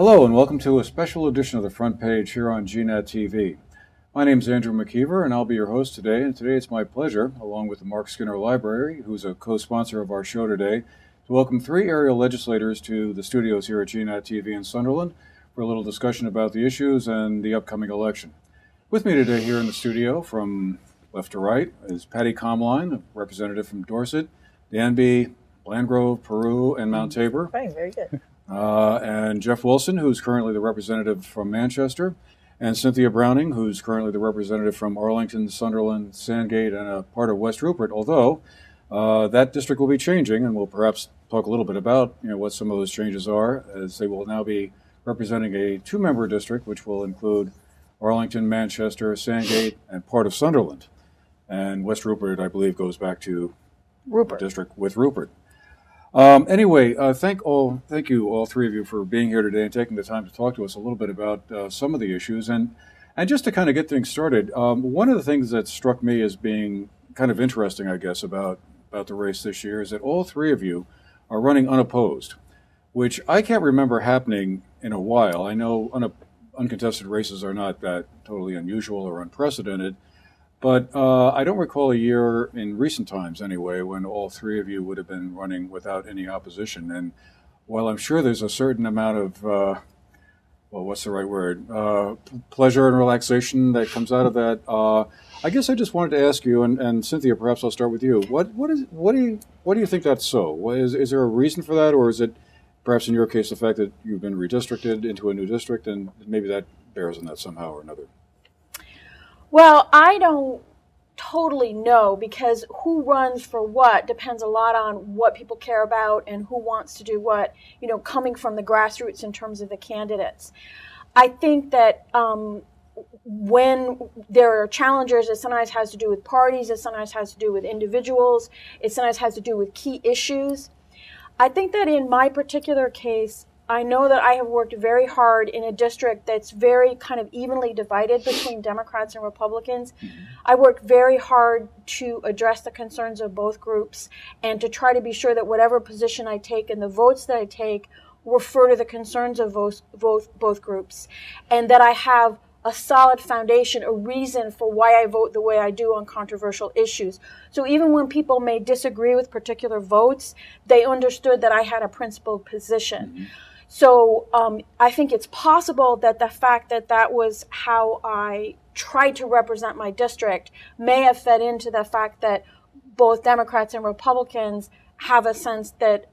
Hello and welcome to a special edition of the Front Page here on GNAT TV. My name is Andrew McKeever and I'll be your host today. And today it's my pleasure, along with the Mark Skinner Library, who's a co-sponsor of our show today, to welcome three area legislators to the studios here at GNAT TV in Sunderland for a little discussion about the issues and the upcoming election. With me today here in the studio, from left to right, is Patti Komline, a representative from Dorset, Danby, Blandgrove, Peru, and Mount Tabor. Fine, very good. And Jeff Wilson, who's currently the representative from Manchester, and Cynthia Browning, who's currently the representative from Arlington, Sunderland, Sandgate, and a part of West Rupert, although that district will be changing, and we'll perhaps talk a little bit about what some of those changes are, as they will now be representing a two-member district, which will include Arlington, Manchester, Sandgate, and part of Sunderland. And West Rupert, I believe, goes back to Rupert. District with Rupert. Anyway, thank you, all three of you, for being here today and taking the time to talk to us a little bit about some of the issues. And just to kind of get things started, one of the things that struck me as being kind of interesting, I guess, about the race this year is that all three of you are running unopposed, which I can't remember happening in a while. I know uncontested races are not that totally unusual or unprecedented, but I don't recall a year in recent times, anyway, when all three of you would have been running without any opposition. And while I'm sure there's a certain amount of, what's the right word, pleasure and relaxation that comes out of that, I guess I just wanted to ask you, and Cynthia, perhaps I'll start with you. What do you think that's so? Is there a reason for that, or is it perhaps in your case the fact that you've been redistricted into a new district, and maybe that bears on that somehow or another? Well, I don't totally know, because who runs for what depends a lot on what people care about and who wants to do what, coming from the grassroots in terms of the candidates. I think that when there are challengers, it sometimes has to do with parties, it sometimes has to do with individuals, it sometimes has to do with key issues. I think that in my particular case, I know that I have worked very hard in a district that's very kind of evenly divided between Democrats and Republicans. I worked very hard to address the concerns of both groups and to try to be sure that whatever position I take and the votes that I take refer to the concerns of both groups, and that I have a solid foundation, a reason for why I vote the way I do on controversial issues. So even when people may disagree with particular votes, they understood that I had a principled position. So I think it's possible that the fact that that was how I tried to represent my district may have fed into the fact that both Democrats and Republicans have a sense that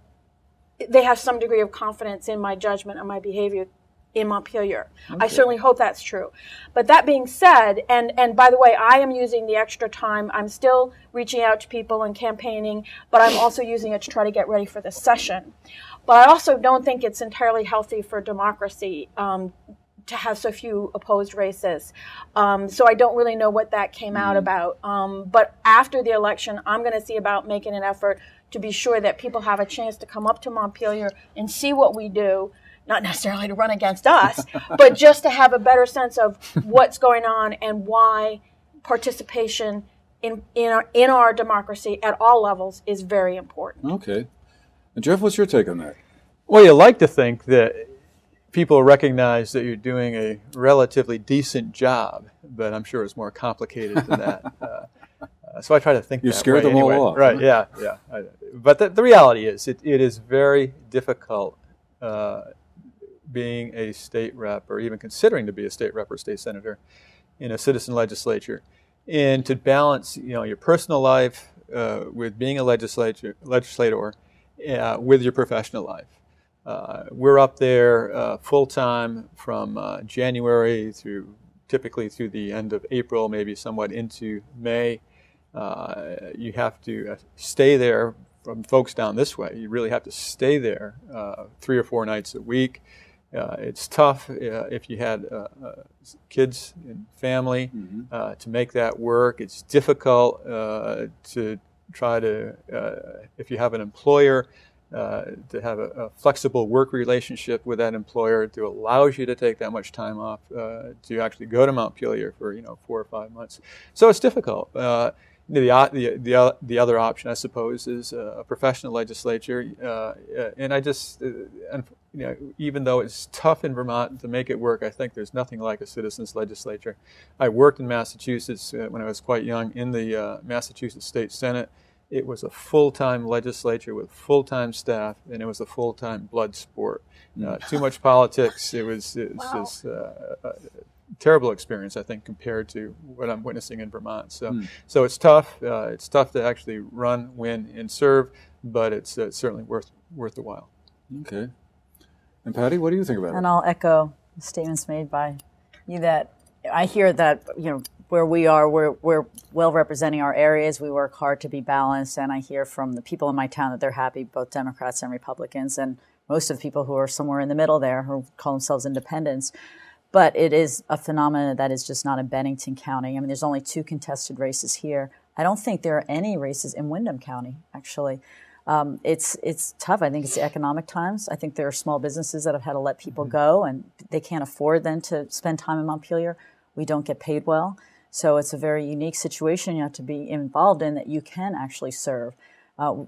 they have some degree of confidence in my judgment and my behavior in Montpelier. Okay. I certainly hope that's true. But that being said, and by the way, I am using the extra time. I'm still reaching out to people and campaigning, but I'm also using it to try to get ready for the session. But I also don't think it's entirely healthy for democracy to have so few opposed races. So I don't really know what that came out about. But after the election, I'm going to see about making an effort to be sure that people have a chance to come up to Montpelier and see what we do, not necessarily to run against us, but just to have a better sense of what's going on and why participation in our democracy at all levels is very important. Okay. And Jeff, what's your take on that? Well, you like to think that people recognize that you're doing a relatively decent job, but I'm sure it's more complicated than that. So I try to think you that scared way them anyway. all off. Right, yeah. But the reality is it is very difficult being a state rep, or even considering to be a state rep or state senator in a citizen legislature, and to balance your personal life with being a legislator with your professional life. We're up there full-time from January typically through the end of April, maybe somewhat into May. You have to stay there. From folks down this way, you really have to stay there 3 or 4 nights a week. It's tough if you had kids and family to make that work. It's difficult to try to, if you have an employer, to have a flexible work relationship with that employer to allows you to take that much time off to actually go to Montpelier for 4 or 5 months. So it's difficult. The other option, I suppose, is a professional legislature, and even though it's tough in Vermont to make it work, I think there's nothing like a citizens legislature. I worked in Massachusetts when I was quite young in the Massachusetts State Senate. It was a full-time legislature with full-time staff, and it was a full-time blood sport. Too much politics. It was Wow. just a terrible experience, I think, compared to what I'm witnessing in Vermont. So it's tough. It's tough to actually run, win, and serve, but it's certainly worth the while. Okay. And Patti, what do you think about And it? I'll echo the statements made by you that I hear that, where we are, we're well representing our areas. We work hard to be balanced. And I hear from the people in my town that they're happy, both Democrats and Republicans, and most of the people who are somewhere in the middle there who call themselves independents. But it is a phenomenon that is just not in Bennington County. I mean, there's only 2 contested races here. I don't think there are any races in Windham County, actually. It's tough. I think it's the economic times. I think there are small businesses that have had to let people go, and they can't afford then to spend time in Montpelier. We don't get paid well. So it's a very unique situation you have to be involved in that you can actually serve.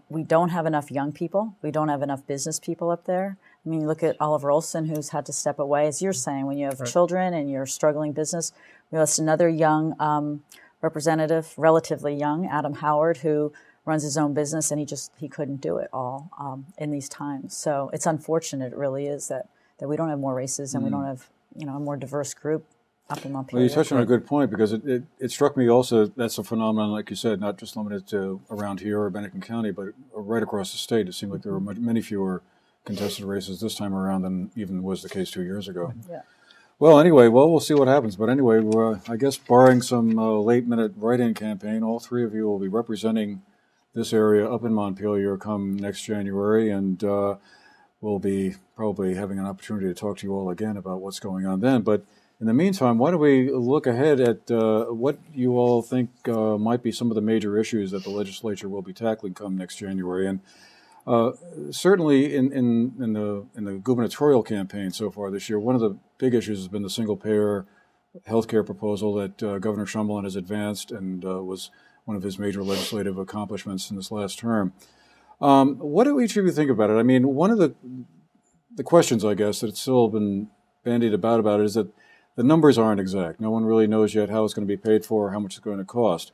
We don't have enough young people. We don't have enough business people up there. I mean, look at Oliver Olson, who's had to step away. As you're saying, when you have children and you're struggling business, we lost another young representative, relatively young, Adam Howard, who runs his own business, and he couldn't do it all in these times. So it's unfortunate, it really is, that we don't have more races and we don't have a more diverse group up in Montpelier. Well, you touched on a good point, because it struck me also that's a phenomenon, like you said, not just limited to around here or Bennington County, but right across the state. It seemed like there were many fewer contested races this time around than even was the case 2 years ago. Yeah. Well, anyway, we'll see what happens. But anyway, I guess barring some late-minute write-in campaign, all 3 of you will be representing this area up in Montpelier come next January, and we'll be probably having an opportunity to talk to you all again about what's going on then. But in the meantime, why don't we look ahead at what you all think might be some of the major issues that the legislature will be tackling come next January. And certainly in the gubernatorial campaign so far this year, one of the big issues has been the single-payer health care proposal that Governor Shumlin has advanced and was one of his major legislative accomplishments in this last term. What do each of you think about it? I mean, one of the questions, I guess, that's still been bandied about it is that the numbers aren't exact. No one really knows yet how it's going to be paid for, how much it's going to cost.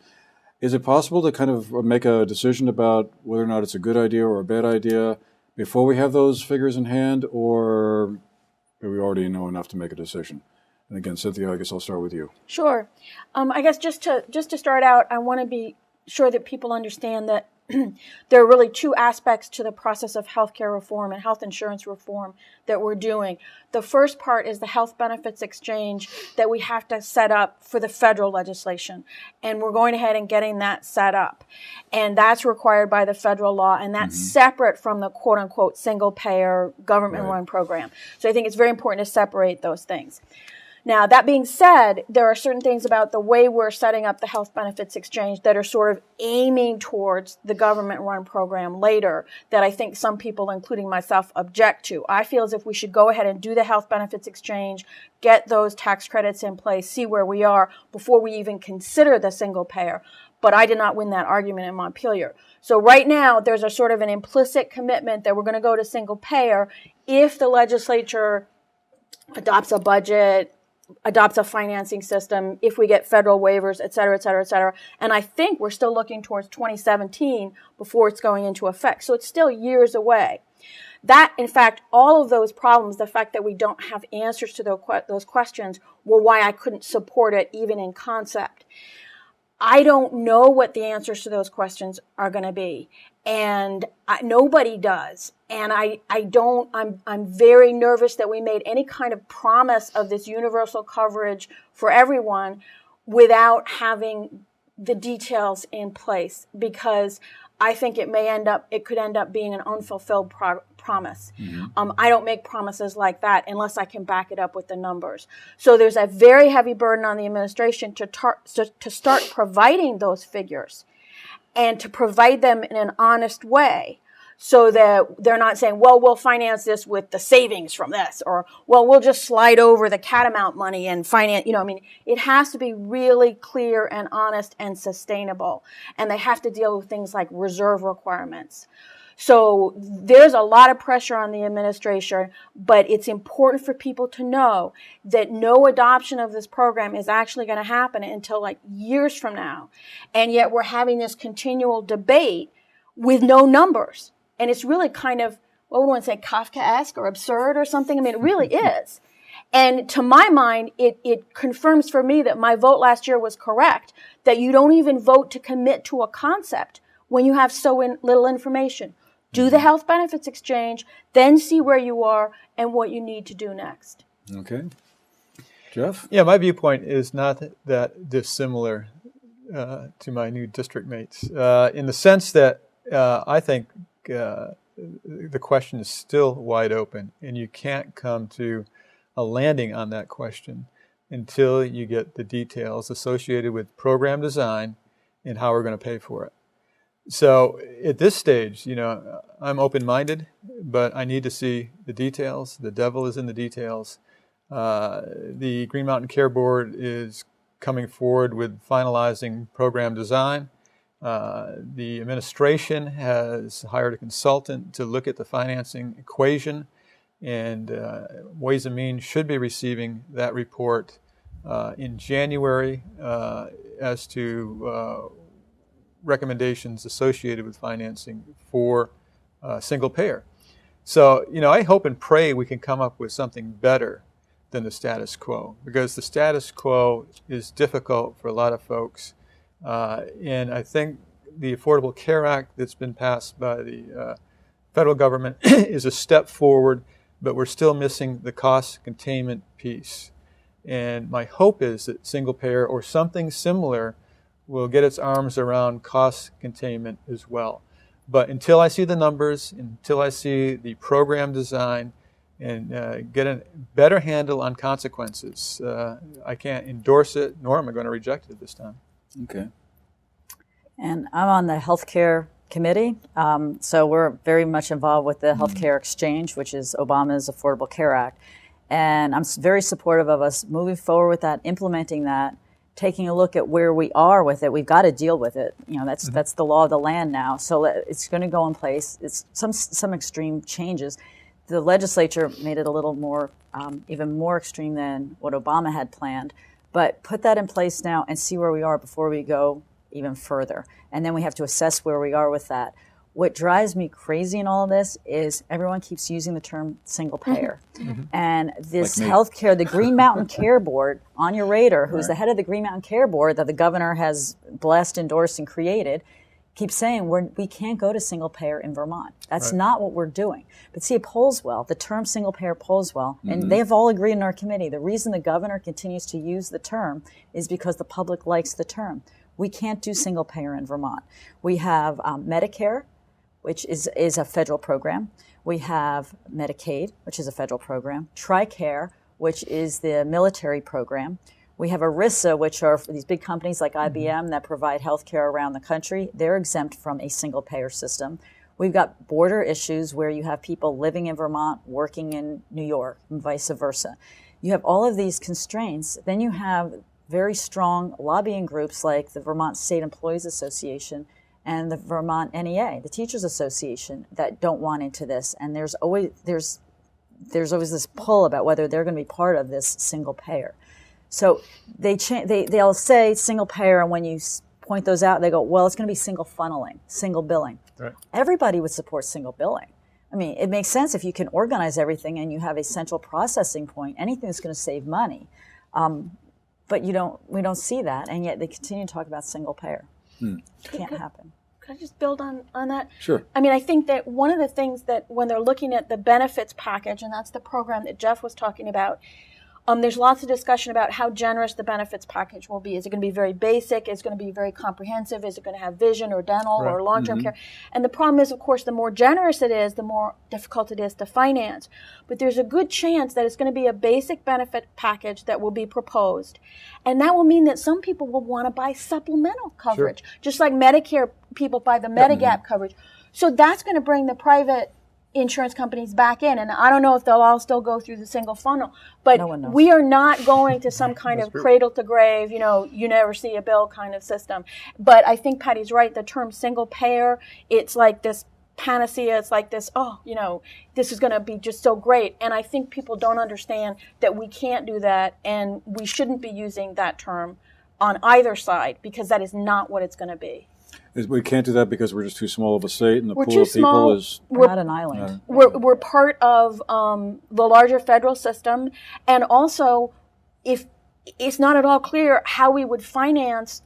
Is it possible to kind of make a decision about whether or not it's a good idea or a bad idea before we have those figures in hand, or do we already know enough to make a decision? And again, Cynthia, I guess I'll start with you. Sure. I guess just to start out, I want to be sure that people understand that there are really 2 aspects to the process of healthcare reform and health insurance reform that we're doing. The first part is the health benefits exchange that we have to set up for the federal legislation. And we're going ahead and getting that set up. And that's required by the federal law, and that's separate from the quote-unquote single-payer government-run program. So I think it's very important to separate those things. Now, that being said, there are certain things about the way we're setting up the health benefits exchange that are sort of aiming towards the government-run program later that I think some people, including myself, object to. I feel as if we should go ahead and do the health benefits exchange, get those tax credits in place, see where we are before we even consider the single payer. But I did not win that argument in Montpelier. So right now, there's a sort of an implicit commitment that we're going to go to single payer if the legislature adopts a budget, adopts a financing system, if we get federal waivers, et cetera, et cetera, et cetera. And I think we're still looking towards 2017 before it's going into effect. So it's still years away. That, in fact, all of those problems, the fact that we don't have answers to those questions, were why I couldn't support it even in concept. I don't know what the answers to those questions are going to be. And nobody does. And I'm very nervous that we made any kind of promise of this universal coverage for everyone without having the details in place, because I think it could end up being an unfulfilled promise. I don't make promises like that unless I can back it up with the numbers. So there's a very heavy burden on the administration to start providing those figures and to provide them in an honest way so that they're not saying, well, we'll finance this with the savings from this, or, well, we'll just slide over the catamount money and finance, it has to be really clear and honest and sustainable. And they have to deal with things like reserve requirements. So there's a lot of pressure on the administration, but it's important for people to know that no adoption of this program is actually going to happen until like years from now. And yet we're having this continual debate with no numbers. And it's really kind of, what would one say, Kafkaesque or absurd or something? It really is. And to my mind, it confirms for me that my vote last year was correct, that you don't even vote to commit to a concept when you have so little information. Do the health benefits exchange, then see where you are and what you need to do next. Okay. Jeff? Yeah, my viewpoint is not that dissimilar to my new district mates, in the sense that I think the question is still wide open, and you can't come to a landing on that question until you get the details associated with program design and how we're going to pay for it. So at this stage, I'm open-minded, but I need to see the details. The devil is in the details. The Green Mountain Care Board is coming forward with finalizing program design. The administration has hired a consultant to look at the financing equation, and Ways and Means should be receiving that report in January as to recommendations associated with financing for single payer. So, I hope and pray we can come up with something better than the status quo, because the status quo is difficult for a lot of folks. And I think the Affordable Care Act that's been passed by the federal government is a step forward, but we're still missing the cost containment piece. And my hope is that single payer or something similar will get its arms around cost containment as well. But until I see the numbers, until I see the program design, and get a better handle on consequences, I can't endorse it, nor am I going to reject it this time. Okay. And I'm on the healthcare committee, so we're very much involved with the healthcare exchange, which is Obama's Affordable Care Act. And I'm very supportive of us moving forward with that, implementing that, taking a look at where we are with it. We've got to deal with it. That's the law of the land now. So it's going to go in place. It's some extreme changes. The legislature made it a little more, even more extreme than what Obama had planned. But put that in place now and see where we are before we go even further. And then we have to assess where we are with that. What drives me crazy in all of this is everyone keeps using the term single payer. Mm-hmm. And this healthcare, the Green Mountain Care Board, Anya Rader, who's the head of the Green Mountain Care Board that the governor has blessed, endorsed, and created, keeps saying we can't go to single payer in Vermont. That's not what we're doing. But see, it polls well. The term single payer polls well. And they have all agreed in our committee. The reason the governor continues to use the term is because the public likes the term. We can't do single payer in Vermont. We have Medicare, which is a federal program. We have Medicaid, which is a federal program. TRICARE, which is the military program. We have ERISA, which are these big companies like IBM that provide health care around the country. They're exempt from a single-payer system. We've got border issues where you have people living in Vermont, working in New York, and vice versa. You have all of these constraints. Then you have very strong lobbying groups like the Vermont State Employees Association and the Vermont NEA, the Teachers Association, that don't want into this. And there's always this pull about whether they're going to be part of this single payer. So they'll say single payer, and when you point those out, they go, well, it's going to be single funneling, single billing. Right. Everybody would support single billing. I mean, it makes sense if you can organize everything and you have a central processing point. Anything that's going to save money, but we don't see that, and yet they continue to talk about single payer. Can't happen. Could I just build on that? Sure. I mean, I think that one of the things that when they're looking at the benefits package, and that's the program that Jeff was talking about, there's lots of discussion about how generous the benefits package will be. Is it going to be very basic? Is it going to be very comprehensive? Is it going to have vision or dental or long-term care? And the problem is, of course, the more generous it is, the more difficult it is to finance. But there's a good chance that it's going to be a basic benefit package that will be proposed. And that will mean that some people will want to buy supplemental coverage, just like Medicare people buy the Medigap coverage. So that's going to bring the private insurance companies back in, and I don't know if they'll all still go through the single funnel, but No one knows. we are not going to some kind of cradle to grave, you never see a bill kind of system. But I think Patty's right. The term single payer, it's like this panacea. It's like this, this is going to be just so great. And I think people don't understand that we can't do that, and we shouldn't be using that term on either side, because that is not what it's going to be. We can't do that because we're just too small of a state, and the We're pool too of people small. is. We're not an island. We're part of the larger federal system, and also, if it's not at all clear how we would finance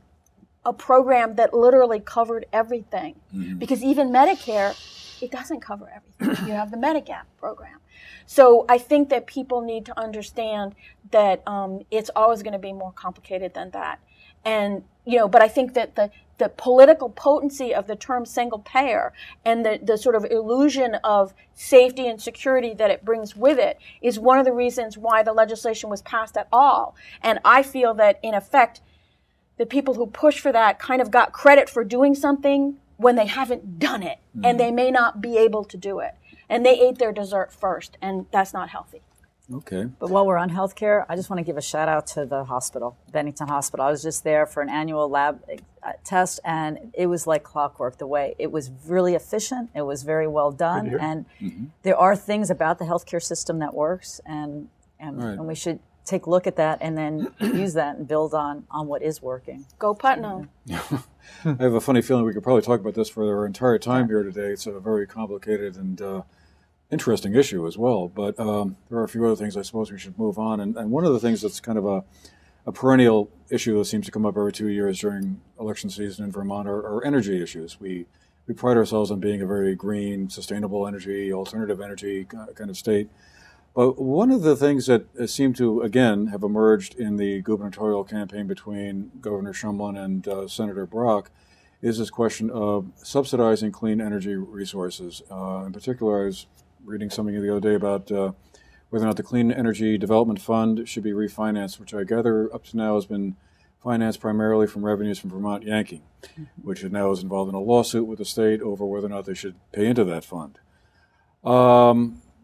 a program that literally covered everything, because even Medicare, it doesn't cover everything. You have the Medigap program. So I think that people need to understand that it's always going to be more complicated than that. And, but I think that the political potency of the term single payer and the sort of illusion of safety and security that it brings with it is one of the reasons why the legislation was passed at all. And I feel that, in effect, the people who push for that kind of got credit for doing something when they haven't done it, and they may not be able to do it. And they ate their dessert first, and that's not healthy. Okay. But while we're on healthcare, I just want to give a shout out to the hospital, Bennington Hospital. I was just there for an annual lab test, and it was like clockwork. The way it was really efficient, it was very well done, and there are things about the healthcare system that works, and we should take a look at that and then use that and build on what is working. Go Putnam. I have a funny feeling we could probably talk about this for our entire time here today. It's a very complicated and interesting issue as well. But there are a few other things I suppose we should move on. And one of the things that's kind of a perennial issue that seems to come up every 2 years during election season in Vermont are energy issues. We pride ourselves on being a very green, sustainable energy, alternative energy kind of state. But one of the things that seem to, again, have emerged in the gubernatorial campaign between Governor Shumlin and Senator Brock is this question of subsidizing clean energy resources. In particular, I was reading something the other day about whether or not the Clean Energy Development Fund should be refinanced, which I gather up to now has been financed primarily from revenues from Vermont Yankee, which now is involved in a lawsuit with the state over whether or not they should pay into that fund.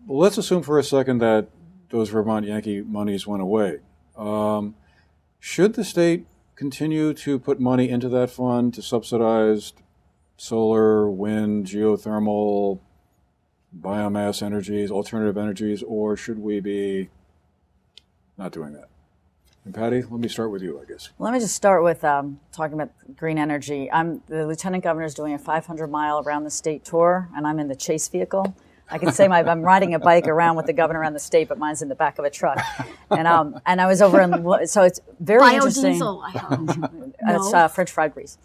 Let's assume for a second that those Vermont Yankee monies went away. Should the state continue to put money into that fund to subsidize solar, wind, geothermal, biomass energies, alternative energies, or should we be not doing that? And Patti, let me start with you, I guess. Let me just start with talking about green energy. The Lieutenant Governor is doing a 500-mile around the state tour, and I'm in the chase vehicle. I can say I'm riding a bike around with the governor around the state, but mine's in the back of a truck. And I was over in, so it's very interesting. Biodiesel, I hope. It's French fried grease.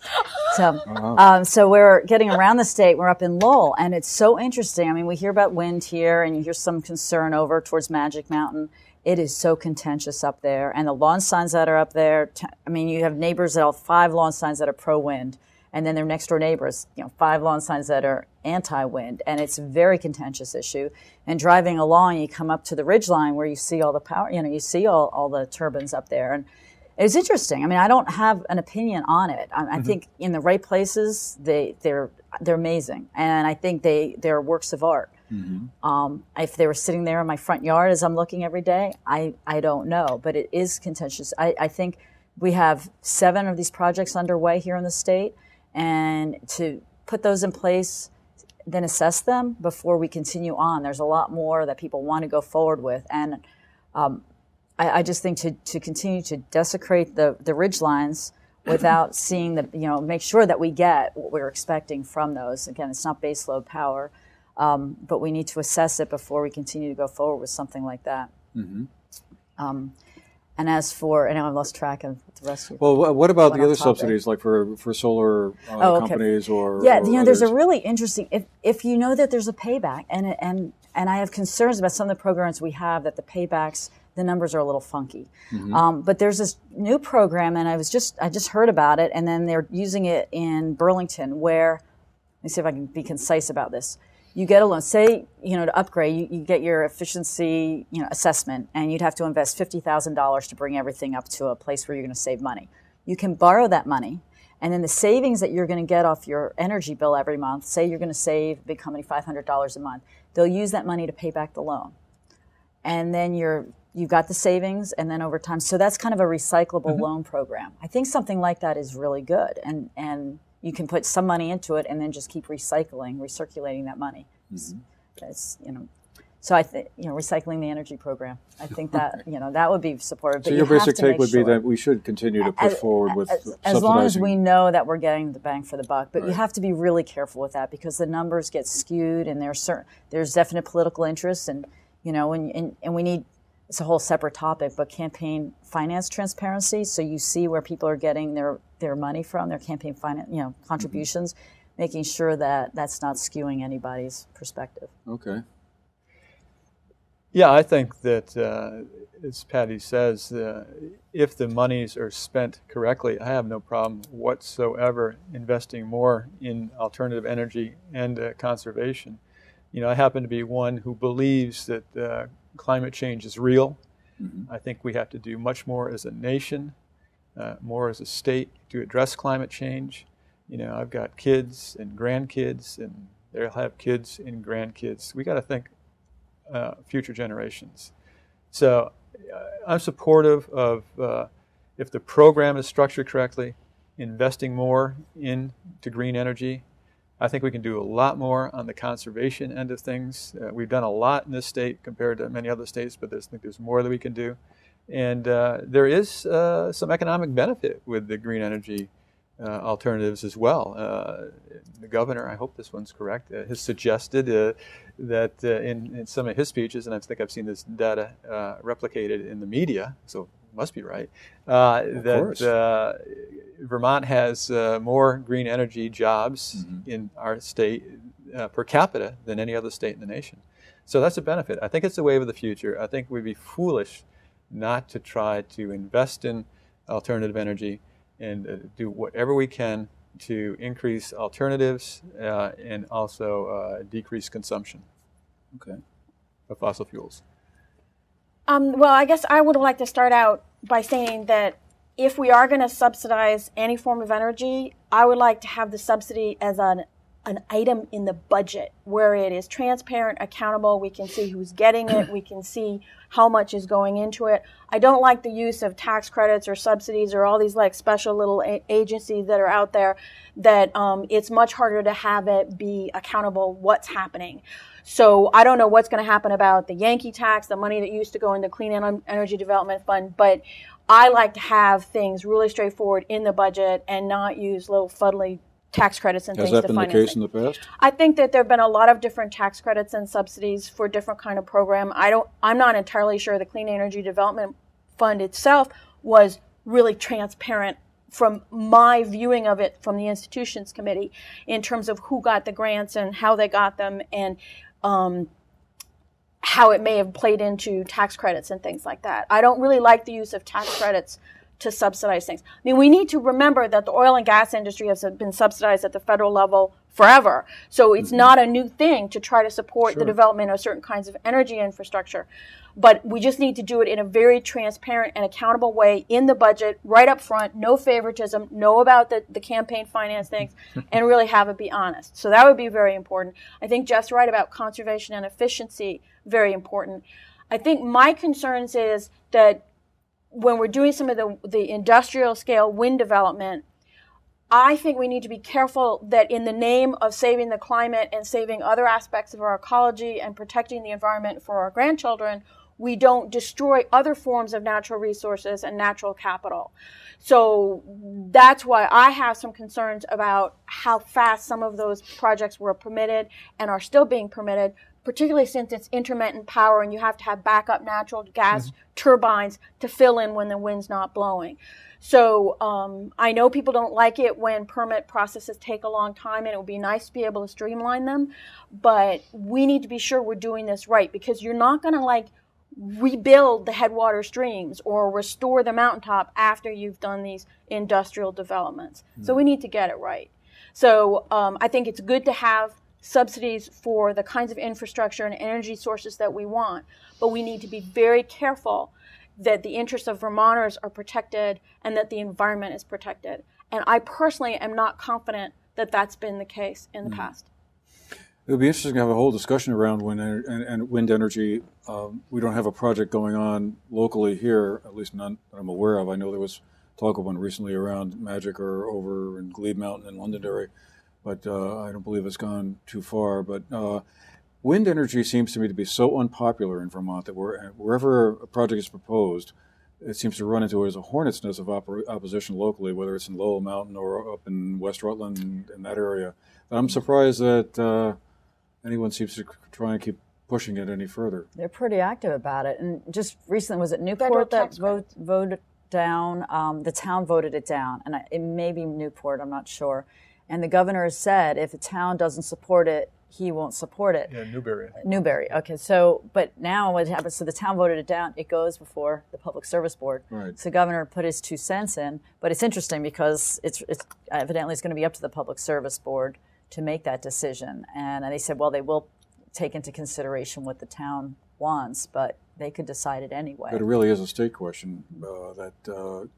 So we're getting around the state. We're up in Lowell, and it's so interesting. I mean, we hear about wind here, and you hear some concern over towards Magic Mountain. It is so contentious up there, and the lawn signs that are up there. You have neighbors that have 5 lawn signs that are pro-wind. And then their next door neighbors, 5 lawn signs that are anti-wind. And it's a very contentious issue. And driving along, you come up to the ridgeline where you see all the power, you see all the turbines up there. And it's interesting. I mean, I don't have an opinion on it. I think in the right places, they're amazing. And I think they're works of art. If they were sitting there in my front yard as I'm looking every day, I don't know. But it is contentious. I think we have 7 of these projects underway here in the state. And to put those in place, then assess them before we continue on. There's a lot more that people want to go forward with. And I just think to continue to desecrate the ridge lines without seeing make sure that we get what we're expecting from those. Again, it's not baseload power, but we need to assess it before we continue to go forward with something like that. And as for, and now I've lost track of the rest of Well, what about the other subsidies, like for solar companies or there's a really interesting, if you know that there's a payback, and I have concerns about some of the programs we have that the paybacks, the numbers are a little funky. But there's this new program, and I just heard about it, and then they're using it in Burlington where, let me see if I can be concise about this. You get a loan, say, to upgrade, you get your efficiency, assessment, and you'd have to invest $50,000 to bring everything up to a place where you're going to save money. You can borrow that money, And then the savings that you're going to get off your energy bill every month, say you're going to save big company $500 a month, they'll use that money to pay back the loan. And then you've got the savings, and then over time, so that's kind of a recyclable loan program. I think something like that is really good, and you can put some money into it and then just keep recirculating that money. That's, so I think, recycling the energy program. I think that, that would be supportive. So your basic take would be that we should continue to push forward with as long as we know that we're getting the bang for the buck. But you have to be really careful with that, because the numbers get skewed, and there's definite political interests, and we need, it's a whole separate topic, but campaign finance transparency. So you see where people are getting their money from, their campaign finance, contributions, making sure that that's not skewing anybody's perspective. Okay. Yeah, I think that, as Patti says, if the monies are spent correctly, I have no problem whatsoever investing more in alternative energy and conservation. I happen to be one who believes that climate change is real. I think we have to do much more as a nation, more as a state to address climate change. I've got kids and grandkids, and they'll have kids and grandkids. We got to think future generations. So I'm supportive of, if the program is structured correctly, investing more into green energy. I think we can do a lot more on the conservation end of things. We've done a lot in this state compared to many other states, but I think there's more that we can do. And there is some economic benefit with the green energy alternatives as well. The governor, I hope this one's correct, has suggested that in some of his speeches, and I think I've seen this data replicated in the media, so it must be right, that Vermont has more green energy jobs in our state per capita than any other state in the nation. So that's a benefit. I think it's the wave of the future. I think we'd be foolish not to try to invest in alternative energy and do whatever we can to increase alternatives and also decrease consumption of fossil fuels. Well, I guess I would like to start out by saying that if we are going to subsidize any form of energy, I would like to have the subsidy as an item in the budget where it is transparent, accountable. We can see who's getting it. We can see how much is going into it. I don't like the use of tax credits or subsidies or all these like special little agencies that are out there that it's much harder to have it be accountable what's happening. So I don't know what's going to happen about the Yankee tax, the money that used to go in the Clean Energy Development Fund, but I like to have things really straightforward in the budget and not use little fuddly tax credits and things to finance. Has that been the case in the past? I think that there have been a lot of different tax credits and subsidies for different kind of program. I'm not entirely sure the Clean Energy Development Fund itself was really transparent from my viewing of it from the institutions committee in terms of who got the grants and how they got them and how it may have played into tax credits and things like that. I don't really like the use of tax credits to subsidize things. I mean, we need to remember that the oil and gas industry has been subsidized at the federal level forever. So it's not a new thing to try to support the development of certain kinds of energy infrastructure. But we just need to do it in a very transparent and accountable way in the budget, right up front, no favoritism, know about the campaign finance things, and really have it be honest. So that would be very important. I think Jeff's right about conservation and efficiency, very important. I think my concerns is that when we're doing some of the industrial scale wind development, I think we need to be careful that in the name of saving the climate and saving other aspects of our ecology and protecting the environment for our grandchildren, we don't destroy other forms of natural resources and natural capital. So that's why I have some concerns about how fast some of those projects were permitted and are still being permitted, particularly since it's intermittent power and you have to have backup natural gas turbines to fill in when the wind's not blowing. So I know people don't like it when permit processes take a long time, and it would be nice to be able to streamline them, but we need to be sure we're doing this right, because you're not going to rebuild the headwater streams or restore the mountaintop after you've done these industrial developments. So we need to get it right. So I think it's good to have subsidies for the kinds of infrastructure and energy sources that we want, but we need to be very careful that the interests of Vermonters are protected and that the environment is protected. And I personally am not confident that that's been the case in the past. It would be interesting to have a whole discussion around wind energy. We don't have a project going on locally here, at least none that I'm aware of. I know there was talk of one recently around Magic or over in Glebe Mountain in Londonderry, but I don't believe it's gone too far. But wind energy seems to me to be so unpopular in Vermont that wherever a project is proposed, it seems to run into as a hornet's nest of opposition locally, whether it's in Lowell Mountain or up in West Rutland in that area. But I'm surprised that anyone seems to try and keep pushing it any further. They're pretty active about it. And just recently, was it Newport that voted down? The town voted it down, and it may be Newport, I'm not sure. And the governor has said if the town doesn't support it, he won't support it. Yeah, Newberry. Newberry, okay. So, but now what happens, so the town voted it down, it goes before the Public Service Board. Right. So the governor put his 2 cents in, but it's interesting because it's evidently it's going to be up to the Public Service Board to make that decision. And they said, well, they will take into consideration what the town wants, but they could decide it anyway. But it really is a state question that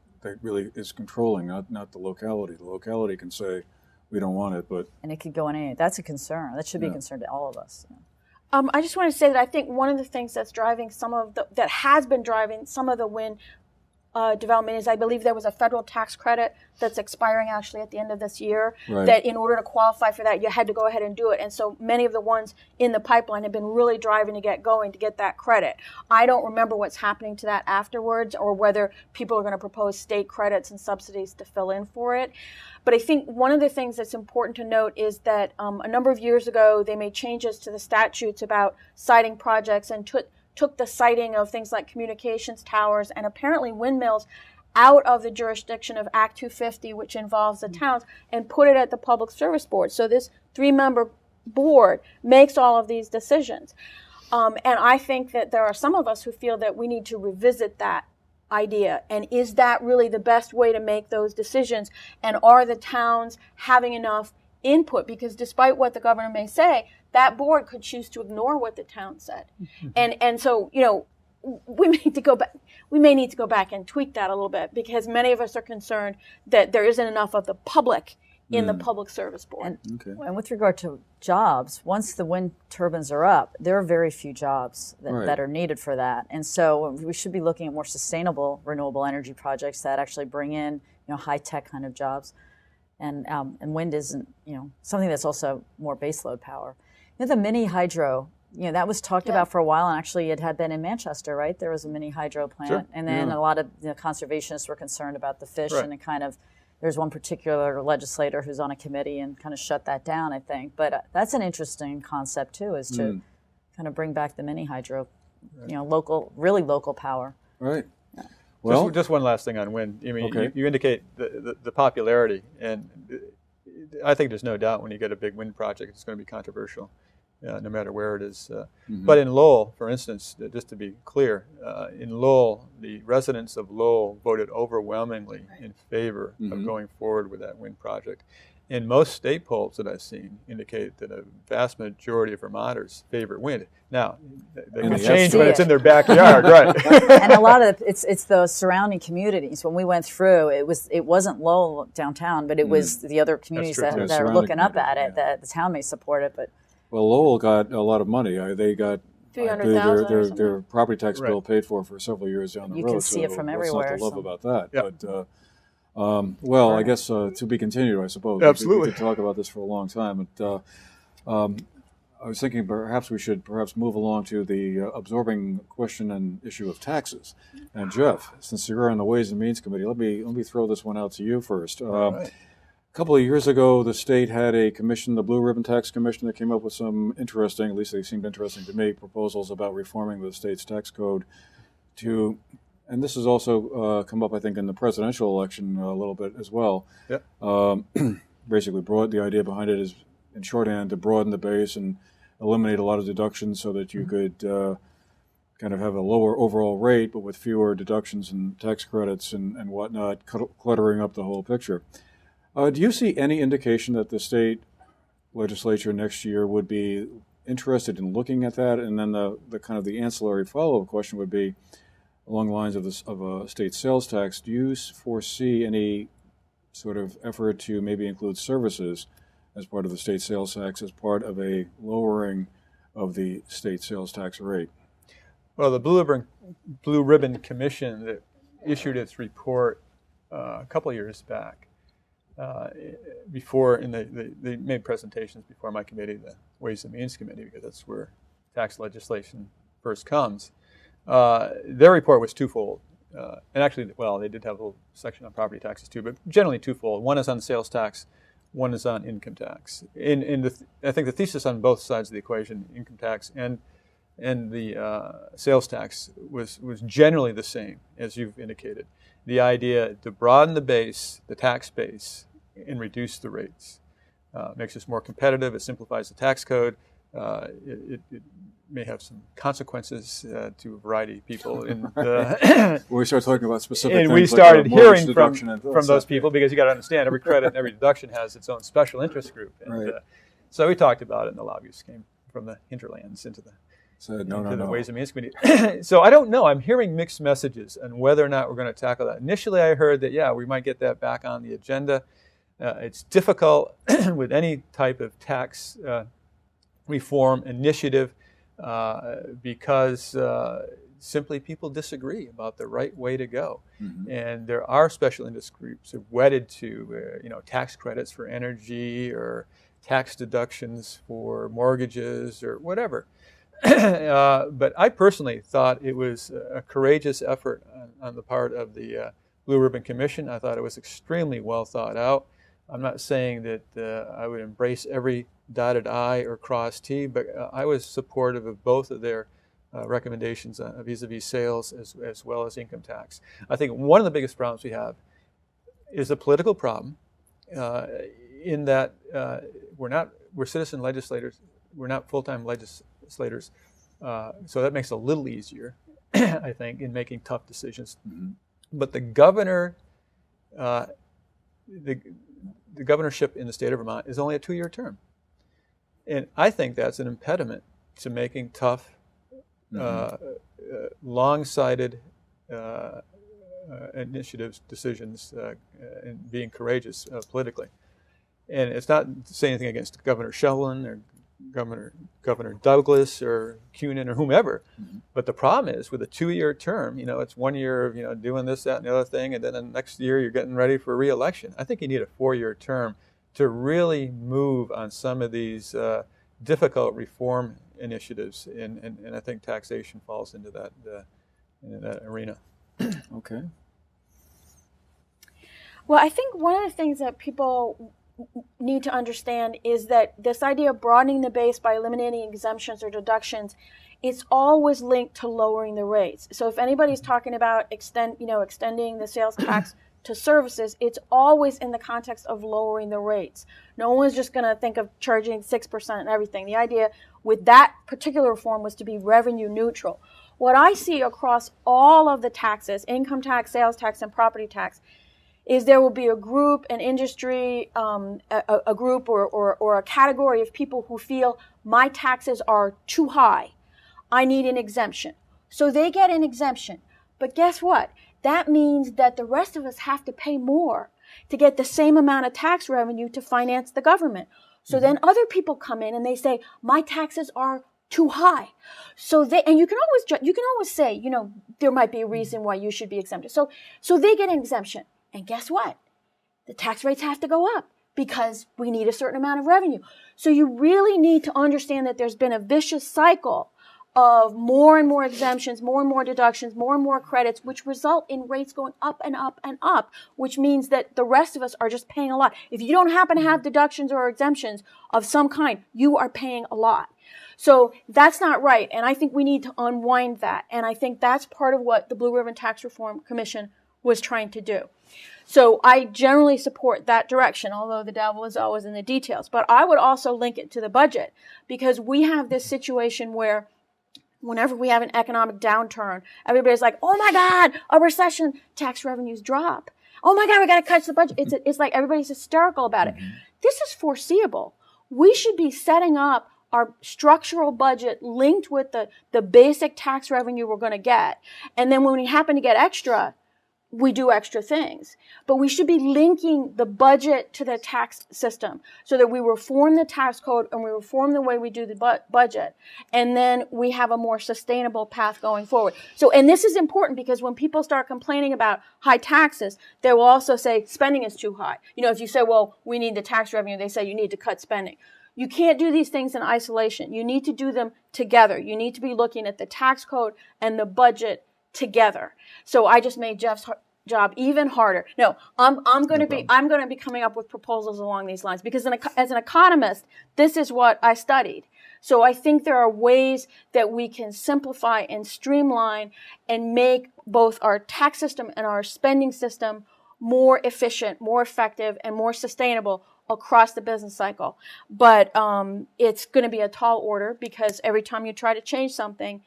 really is controlling, not the locality. The locality can say, we don't want it, but... And it could go in any... That's a concern. That should be a concern to all of us. I just want to say that I think one of the things that's driving that has been driving some of the wind development is I believe there was a federal tax credit that's expiring actually at the end of this year. Right. That in order to qualify for that, you had to go ahead and do it. And so many of the ones in the pipeline have been really driving to get going to get that credit. I don't remember what's happening to that afterwards or whether people are going to propose state credits and subsidies to fill in for it. But I think one of the things that's important to note is that a number of years ago, they made changes to the statutes about siting projects and took the siting of things like communications towers and apparently windmills out of the jurisdiction of Act 250, which involves the towns, and put it at the Public Service Board. So this 3-member board makes all of these decisions. And I think that there are some of us who feel that we need to revisit that idea. And is that really the best way to make those decisions? And are the towns having enough input? Because despite what the governor may say, that board could choose to ignore what the town said. And so, we may need to go back and tweak that a little bit because many of us are concerned that there isn't enough of the public in the Public Service Board. And with regard to jobs, once the wind turbines are up, there are very few jobs that are needed for that. And so we should be looking at more sustainable renewable energy projects that actually bring in, high-tech kind of jobs. And wind isn't, something that's also more baseload power. The mini hydro, that was talked about for a while, and actually it had been in Manchester, right? There was a mini hydro plant. Sure. And then a lot of conservationists were concerned about the fish, and it kind of, there's one particular legislator who's on a committee and kind of shut that down, I think. But that's an interesting concept, too, is to kind of bring back the mini hydro, really local power. Right. Well, just one last thing on wind. I mean, you indicate the popularity, and I think there's no doubt when you get a big wind project, it's going to be controversial, no matter where it is. But in Lowell, for instance, just to be clear, in Lowell, the residents of Lowell voted overwhelmingly in favor of going forward with that wind project. And most state polls that I've seen indicate that a vast majority of Vermonters favor wind. Now, they can change when it's in their backyard, right? And a lot of it's the surrounding communities. When we went through, it wasn't Lowell downtown, but it was the other communities that are looking up at it. That the town may support it, but Lowell got a lot of money. They got their property tax bill paid for several years down the road. You can see it from everywhere. That's not to love about that, but I guess to be continued, I suppose. Absolutely. We could talk about this for a long time. But I was thinking perhaps we should move along to the absorbing question and issue of taxes. And Jeff, since you're on the Ways and Means Committee, let me throw this one out to you first. A couple of years ago, the state had a commission, the Blue Ribbon Tax Commission, that came up with some interesting, at least they seemed interesting to me, proposals about reforming the state's tax code to. And this has also come up, I think, in the presidential election a little bit as well. Basically, the idea behind it is, in shorthand, to broaden the base and eliminate a lot of deductions so that you could kind of have a lower overall rate, but with fewer deductions and tax credits and whatnot, cluttering up the whole picture. Do you see any indication that the state legislature next year would be interested in looking at that? And then the kind of the ancillary follow-up question would be, along the lines of a state sales tax, do you foresee any sort of effort to maybe include services as part of the state sales tax as part of a lowering of the state sales tax rate? Well, the Blue Ribbon Commission that issued its report a couple of years back, before, and they made presentations before my committee, the Ways and Means Committee, because that's where tax legislation first comes. Their report was twofold. And actually, well, they did have a little section on property taxes too, but generally twofold. One is on sales tax, one is on income tax. I think the thesis on both sides of the equation, income tax and the sales tax, was generally the same, as you've indicated. The idea to broaden the base, the tax base, and reduce the rates. Makes us more competitive. It simplifies the tax code. It may have some consequences to a variety of people. We start talking about specific and things. we like started hearing deduction from those people, because you got to understand, every credit and every deduction has its own special interest group. And, Right. So we talked about it, and the lobbyists came from the hinterlands into the Said, into the no. Ways and Means Committee. So I don't know. I'm hearing mixed messages on whether or not we're going to tackle that. Initially, I heard that, yeah, we might get that back on the agenda. It's difficult with any type of tax reform initiative because simply people disagree about the right way to go. Mm-hmm. And there are special interest groups who are wedded to tax credits for energy or tax deductions for mortgages or whatever. But I personally thought it was a courageous effort on the part of the Blue Ribbon Commission. I thought it was extremely well thought out. I'm not saying that I would embrace every dotted I or crossed T, but I was supportive of both of their recommendations vis-a-vis sales as well as income tax. I think one of the biggest problems we have is a political problem in that we're citizen legislators, we're not full-time legislators. So that makes it a little easier, I think, in making tough decisions. Mm-hmm. But the governor, the governorship in the state of Vermont is only a 2-year term. And I think that's an impediment to making tough, long-sighted initiatives, decisions, and being courageous politically. And it's not to say anything against Governor Sheldon or Governor Douglas or Cunin or whomever, but the problem is with a 2-year term, it's 1 year of doing this, that, and the other thing, and then the next year you're getting ready for re-election. I think you need a 4-year term to really move on some of these difficult reform initiatives, and I think taxation falls into that arena. Okay. Well, I think one of the things that people need to understand is that this idea of broadening the base by eliminating exemptions or deductions, it's always linked to lowering the rates. So if anybody's talking about extending the sales tax to services, it's always in the context of lowering the rates. No one's just going to think of charging 6% and everything. The idea with that particular reform was to be revenue neutral. What I see across all of the taxes, income tax, sales tax, and property tax, is there will be a group, an industry, a group or a category of people who feel my taxes are too high. I need an exemption. So they get an exemption. But guess what? That means that the rest of us have to pay more to get the same amount of tax revenue to finance the government. So then other people come in and they say, my taxes are too high. So and you can always say, there might be a reason why you should be exempted. So they get an exemption. And guess what? The tax rates have to go up because we need a certain amount of revenue. So you really need to understand that there's been a vicious cycle of more and more exemptions, more and more deductions, more and more credits, which result in rates going up and up and up, which means that the rest of us are just paying a lot. If you don't happen to have deductions or exemptions of some kind, you are paying a lot. So that's not right. And I think we need to unwind that. And I think that's part of what the Blue Ribbon Tax Reform Commission was trying to do. So I generally support that direction, although the devil is always in the details. But I would also link it to the budget, because we have this situation where whenever we have an economic downturn, everybody's like, oh my God, a recession, tax revenues drop. Oh my God, we got to cut the budget. It's like everybody's hysterical about it. This is foreseeable. We should be setting up our structural budget linked with the basic tax revenue we're going to get. And then when we happen to get extra, we do extra things. But we should be linking the budget to the tax system so that we reform the tax code and we reform the way we do the budget. And then we have a more sustainable path going forward. So, and this is important because when people start complaining about high taxes, they will also say spending is too high. You know, if you say, well, we need the tax revenue, they say you need to cut spending. You can't do these things in isolation. You need to do them together. You need to be looking at the tax code and the budget together. So I just made Jeff's job even harder. No, I'm going to be coming up with proposals along these lines because as an economist, this is what I studied. So I think there are ways that we can simplify and streamline and make both our tax system and our spending system more efficient, more effective, and more sustainable across the business cycle. But it's going to be a tall order because every time you try to change something,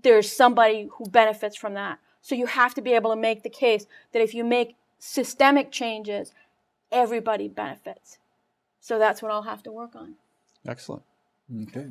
there's somebody who benefits from that. So you have to be able to make the case that if you make systemic changes, everybody benefits. So that's what I'll have to work on. Excellent. Okay.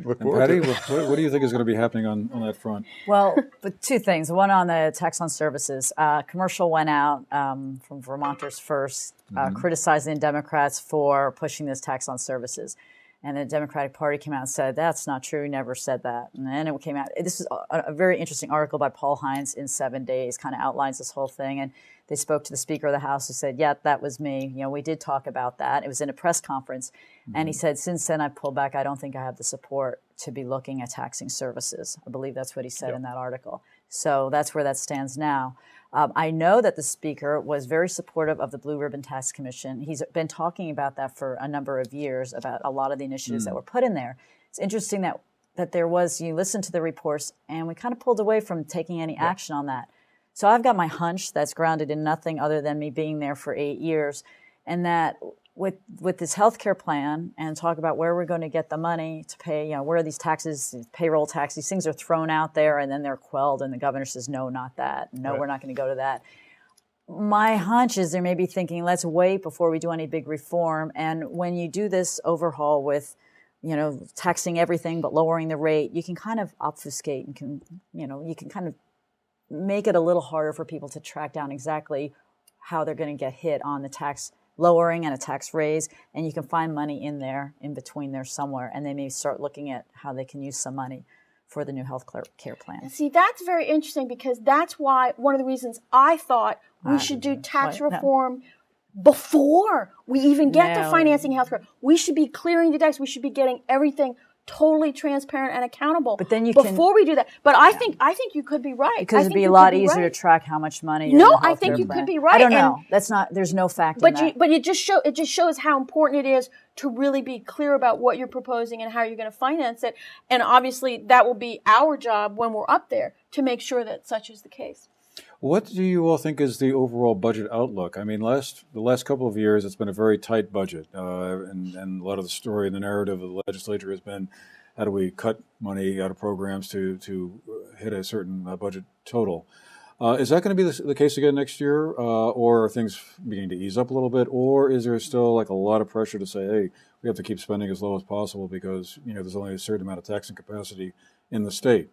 Look And forward Patti, to it. what do you think is going to be happening on that front? Well, but two things. One on the tax on services. Commercial went out from Vermonters First, criticizing Democrats for pushing this tax on services. And the Democratic Party came out and said, that's not true, we never said that. And then it came out. This is a very interesting article by Paul Hines in 7 days, kind of outlines this whole thing. And they spoke to the Speaker of the House who said, yeah, that was me. You know, we did talk about that. It was in a press conference. And he said, since then I pulled back. I don't think I have the support to be looking at taxing services. I believe that's what he said in that article. So that's where that stands now. I know that the Speaker was very supportive of the Blue Ribbon Tax Commission. He's been talking about that for a number of years, about a lot of the initiatives that were put in there. It's interesting that there was, you listen to the reports, and we kind of pulled away from taking any action on that. So I've got my hunch that's grounded in nothing other than me being there for 8 years, and that with this healthcare plan and talk about where we're going to get the money to pay, you know, where are these taxes, payroll tax, these things are thrown out there and then they're quelled and the governor says, no, not that. No, we're not going to go to that. My hunch is they may be thinking, let's wait before we do any big reform. And when you do this overhaul with, you know, taxing everything but lowering the rate, you can kind of obfuscate and can, you know, you can kind of make it a little harder for people to track down exactly how they're going to get hit on the tax lowering and a tax raise, and you can find money in there, in between there somewhere, and they may start looking at how they can use some money for the new health care plan. See, that's very interesting because that's why one of the reasons I thought we should do tax reform before we even get to financing healthcare. We should be clearing the decks. We should be getting everything totally transparent and accountable. But then before we do that. But I think you could be right. Because it'd be a lot easier to track how much money. No, I think you could be right. I don't know. That's not. There's no fact in that. But it just shows how important it is to really be clear about what you're proposing and how you're going to finance it. And obviously, that will be our job when we're up there to make sure that such is the case. What do you all think is the overall budget outlook? I mean, the last couple of years, it's been a very tight budget, and a lot of the story and the narrative of the legislature has been, how do we cut money out of programs to hit a certain budget total? Is that going to be the case again next year, or are things beginning to ease up a little bit, or is there still like a lot of pressure to say, hey, we have to keep spending as low as possible because there's only a certain amount of taxing capacity in the state?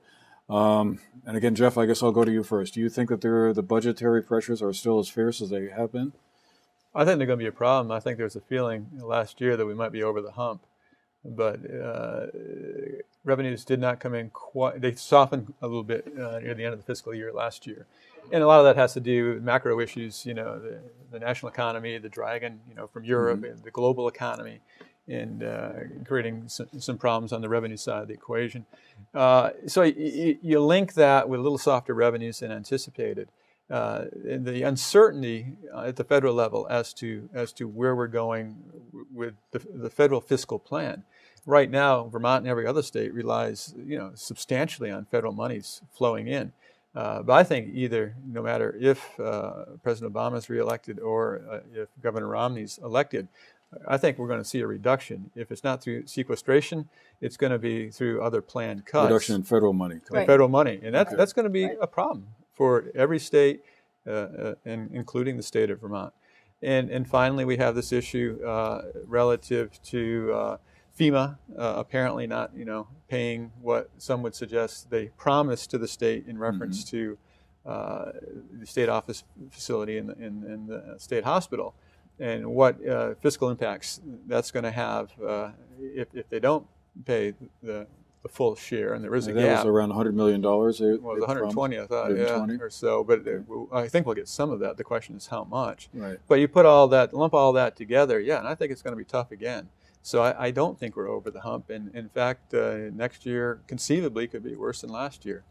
And again, Jeff, I guess I'll go to you first. Do you think that the budgetary pressures are still as fierce as they have been? I think they're going to be a problem. I think there was a feeling last year that we might be over the hump, but revenues did not come in quite. They softened a little bit near the end of the fiscal year last year, and a lot of that has to do with macro issues. The national economy, the dragon, from Europe, and the global economy, and creating some problems on the revenue side of the equation. So you link that with a little softer revenues than anticipated. And the uncertainty at the federal level as to where we're going with the federal fiscal plan. Right now, Vermont and every other state relies, substantially on federal monies flowing in. But I think no matter if President Obama is reelected or if Governor Romney's elected, I think we're going to see a reduction. If it's not through sequestration, it's going to be through other planned cuts. Reduction in federal money. Right. Federal money. And that's going to be a problem for every state, and including the state of Vermont. And finally, we have this issue relative to FEMA apparently not, paying what some would suggest they promised to the state in reference to the state office facility in the state hospital, and what fiscal impacts that's going to have if they don't pay the full share, and there is a gap. That was around $100 million. Well, it was 120, I thought, 120? Yeah, or so. But I think we'll get some of that. The question is how much. Right. But you lump all that together, yeah, and I think it's going to be tough again. So I don't think we're over the hump. And in fact, next year conceivably could be worse than last year.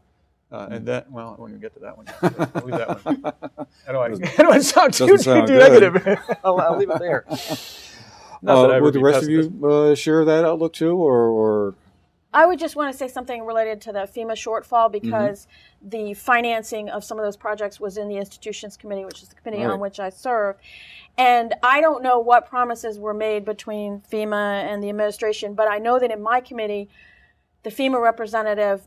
And that, well, I won't even get to that one. I'll leave that one. I don't want to sound too negative. I'll leave it there. Would the rest of you share that outlook too, or? I would just want to say something related to the FEMA shortfall, because the financing of some of those projects was in the Institutions Committee, which is the committee on which I serve. And I don't know what promises were made between FEMA and the administration, but I know that in my committee, the FEMA representative,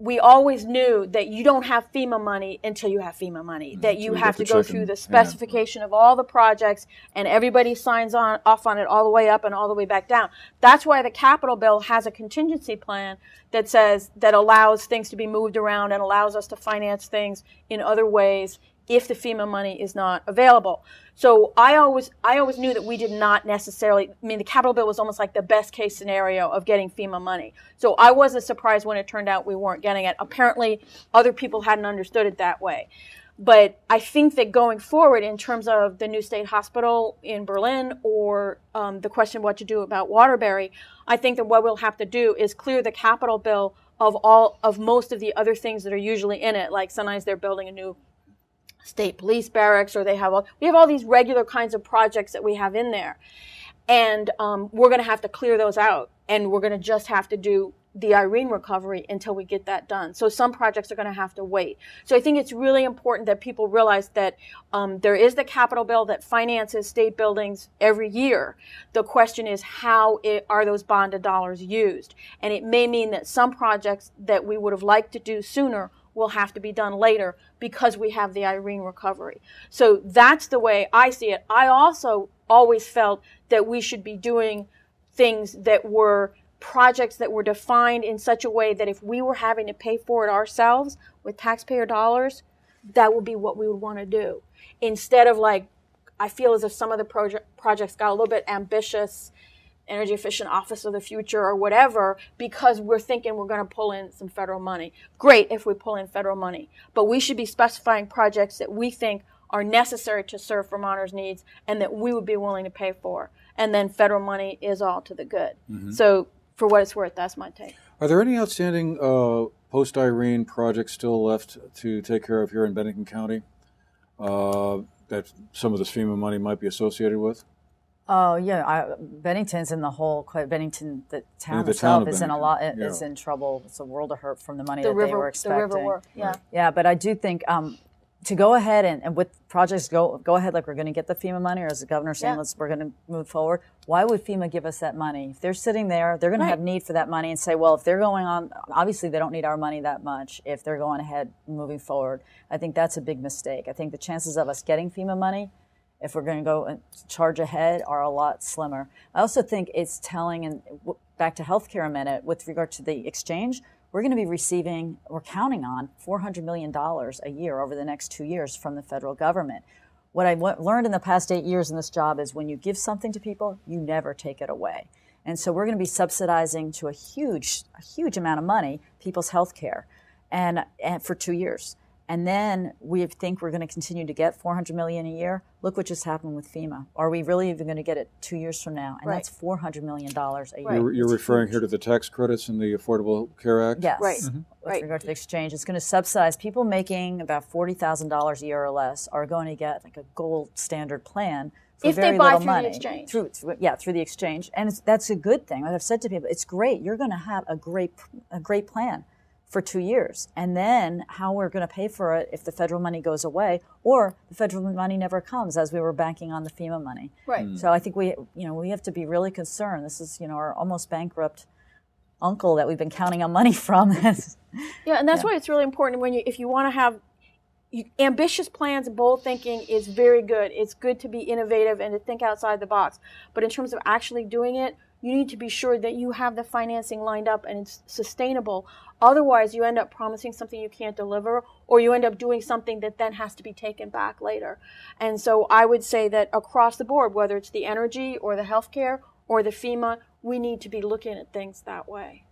we always knew that you don't have FEMA money until you have FEMA money, that you have to go through the specification of all the projects, and everybody signs off on it all the way up and all the way back down. That's why the capital bill has a contingency plan that allows things to be moved around and allows us to finance things in other ways if the FEMA money is not available. So I always knew that we did not necessarily, the capital bill was almost like the best case scenario of getting FEMA money. So I wasn't surprised when it turned out we weren't getting it. Apparently other people hadn't understood it that way. But I think that going forward, in terms of the new state hospital in Berlin, or the question of what to do about Waterbury, I think that what we'll have to do is clear the capital bill of most of the other things that are usually in it. Like sometimes they're building a new state police barracks, or we have all these regular kinds of projects that we have in there, and we're going to have to clear those out, and we're going to just have to do the Irene recovery until we get that done. So some projects are going to have to wait. So I think it's really important that people realize that there is the capital bill that finances state buildings every year. The question is, how are those bonded dollars used? And it may mean that some projects that we would have liked to do sooner will have to be done later because we have the Irene recovery. So that's the way I see it. I also always felt that we should be doing things that were projects that were defined in such a way that if we were having to pay for it ourselves with taxpayer dollars, that would be what we would want to do. Instead of, like, I feel as if some of the projects got a little bit ambitious, energy efficient office of the future or whatever, because we're thinking we're going to pull in some federal money. Great if we pull in federal money, but we should be specifying projects that we think are necessary to serve Vermonters' needs and that we would be willing to pay for. And then federal money is all to the good. So for what it's worth, that's my take. Are there any outstanding post-Irene projects still left to take care of here in Bennington County that some of this FEMA money might be associated with? Oh yeah, Bennington's in the hole. Bennington, the town itself, is in a lot. Is in trouble. It's a world of hurt from the money they were expecting. The river work, yeah. Yeah, but I do think to go ahead and with projects go ahead, like we're going to get the FEMA money, or as the governor saying, we're going to move forward. Why would FEMA give us that money? If they're sitting there, they're going to have need for that money and say, well, if they're going on, obviously they don't need our money that much if they're going ahead moving forward. I think that's a big mistake. I think the chances of us getting FEMA money, if we're going to go and charge ahead, are a lot slimmer. I also think it's telling, and back to healthcare a minute, with regard to the exchange, we're going to be receiving, we're counting on $400 million a year over the next 2 years from the federal government. What I learned in the past 8 years in this job is when you give something to people, you never take it away. And so we're going to be subsidizing to a huge amount of money people's healthcare, and for 2 years. And then we think we're going to continue to get $400 million a year. Look what just happened with FEMA. Are we really even going to get it 2 years from now? And that's $400 million a year. You're referring here to the tax credits in the Affordable Care Act? Yes. Right. With regard to the exchange, it's going to subsidize people making about $40,000 a year or less are going to get like a gold standard plan for if very they buy little through money. the exchange. Through the exchange. And that's a good thing. Like I've said to people, it's great. You're going to have a great plan for 2 years. And then how we're going to pay for it if the federal money goes away, or the federal money never comes, as we were banking on the FEMA money. Right. So I think we have to be really concerned. This is, our almost bankrupt uncle that we've been counting on money from. And that's why it's really important if you want to have ambitious plans, bold thinking is very good. It's good to be innovative and to think outside the box. But in terms of actually doing it, you need to be sure that you have the financing lined up and it's sustainable. Otherwise, you end up promising something you can't deliver, or you end up doing something that then has to be taken back later. And so I would say that across the board, whether it's the energy or the healthcare or the FEMA, we need to be looking at things that way.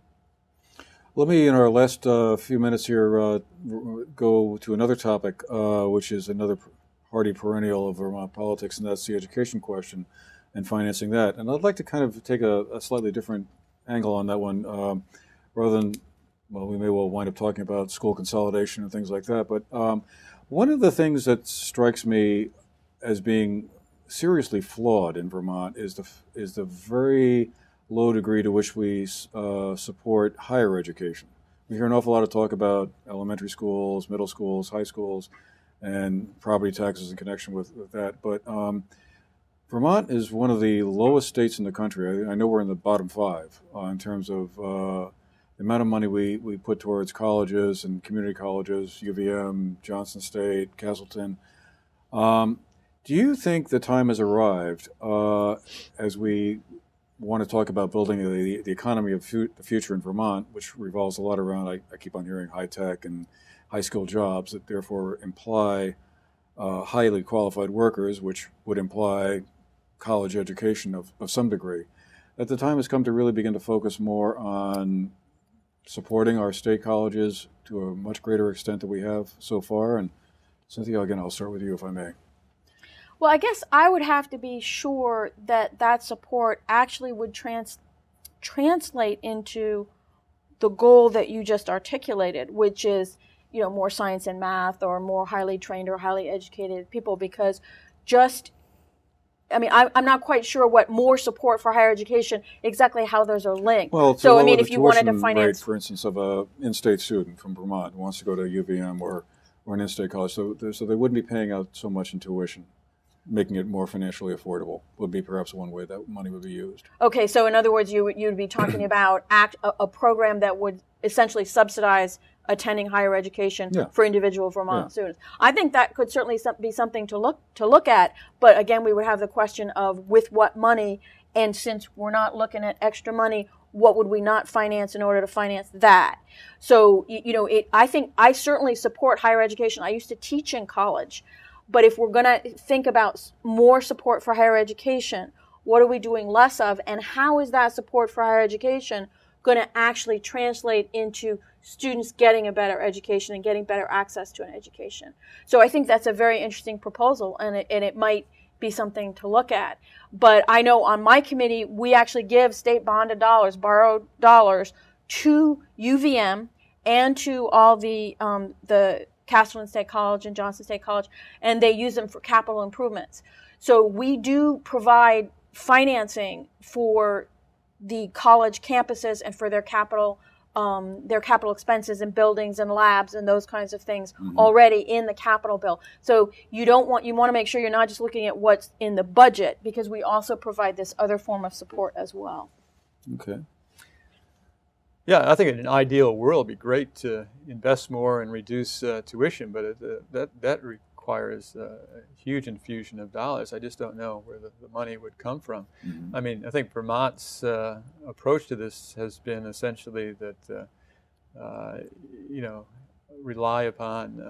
Let me, in our last few minutes here, go to another topic, which is another hardy perennial of Vermont politics, and that's the education question and financing that. And I'd like to kind of take a slightly different angle on that one, rather than, well, we may well wind up talking about school consolidation and things like that. But one of the things that strikes me as being seriously flawed in Vermont is the very low degree to which we support higher education. We hear an awful lot of talk about elementary schools, middle schools, high schools, and property taxes in connection with that. But Vermont is one of the lowest states in the country. I know we're in the bottom 5 in terms of the amount of money we put towards colleges and community colleges, UVM, Johnson State, Castleton. Do you think the time has arrived, as we want to talk about building the economy of the future in Vermont, which revolves a lot around, I keep on hearing, high tech and high skilled jobs that therefore imply highly qualified workers, which would imply college education of some degree, that the time has come to really begin to focus more on supporting our state colleges to a much greater extent than we have so far? And Cynthia, again, I'll start with you if I may. Well, I guess I would have to be sure that support actually would translate into the goal that you just articulated, which is, more science and math or more highly trained or highly educated people, because I'm not quite sure what more support for higher education, exactly how those are linked. Well, so, if you wanted to finance, rate, for instance, of a in-state student from Vermont who wants to go to UVM or an in-state college, so they wouldn't be paying out so much in tuition. Making it more financially affordable would be perhaps one way that money would be used. Okay, so in other words, you'd be talking about a program that would essentially subsidize attending higher education for individual Vermont students. I think that could certainly be something to look at, but again, we would have the question of with what money, and since we're not looking at extra money, what would we not finance in order to finance that? So, I think I certainly support higher education. I used to teach in college. But if we're going to think about more support for higher education, what are we doing less of? And how is that support for higher education going to actually translate into students getting a better education and getting better access to an education? So I think that's a very interesting proposal, and it might be something to look at. But I know on my committee, we actually give state bonded dollars, borrowed dollars, to UVM and to all the Castleton State College and Johnson State College, and they use them for capital improvements. So we do provide financing for the college campuses and for their capital expenses and buildings and labs and those kinds of things already in the capital bill. So you want to make sure you're not just looking at what's in the budget, because we also provide this other form of support as well. Okay. Yeah, I think in an ideal world, it'd be great to invest more and reduce tuition, but that requires a huge infusion of dollars. I just don't know where the money would come from. Mm-hmm. I mean, I think Vermont's approach to this has been essentially that, rely upon